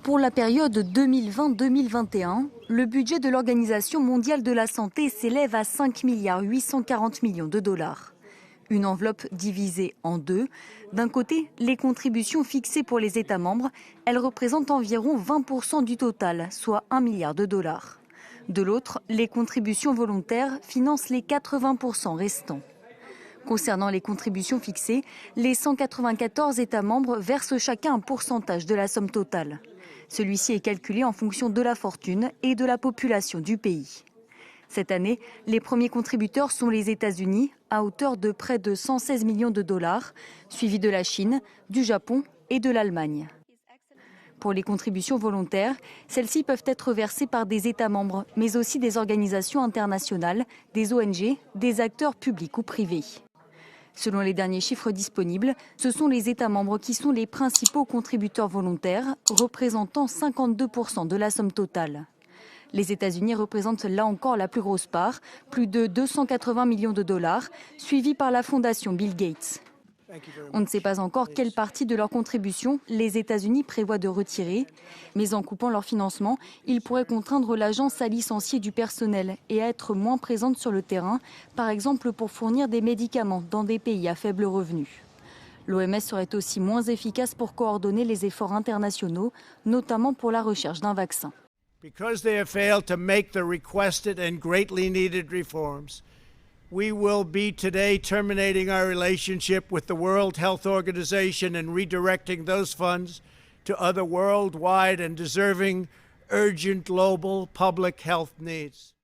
Pour la période 2020-2021, le budget de l'Organisation mondiale de la santé s'élève à 5,840 milliards de dollars. Une enveloppe divisée en deux. D'un côté, les contributions fixées pour les États membres, elles représentent environ 20% du total, soit 1 milliard de dollars. De l'autre, les contributions volontaires financent les 80% restants. Concernant les contributions fixées, les 194 États membres versent chacun un pourcentage de la somme totale. Celui-ci est calculé en fonction de la fortune et de la population du pays. Cette année, les premiers contributeurs sont les États-Unis, à hauteur de près de 116 millions de dollars, suivis de la Chine, du Japon et de l'Allemagne. Pour les contributions volontaires, celles-ci peuvent être versées par des États membres, mais aussi des organisations internationales, des ONG, des acteurs publics ou privés. Selon les derniers chiffres disponibles, ce sont les États membres qui sont les principaux contributeurs volontaires, représentant 52% de la somme totale. Les États-Unis représentent là encore la plus grosse part, plus de 280 millions de dollars, suivis par la fondation Bill Gates. On ne sait pas encore quelle partie de leur contribution les États-Unis prévoient de retirer, mais en coupant leur financement, ils pourraient contraindre l'agence à licencier du personnel et à être moins présente sur le terrain, par exemple pour fournir des médicaments dans des pays à faible revenu. L'OMS serait aussi moins efficace pour coordonner les efforts internationaux, notamment pour la recherche d'un vaccin. Because they have failed to make the requested and greatly needed reforms, we will be today terminating our relationship with the World Health Organization and redirecting those funds to other worldwide and deserving urgent global public health needs.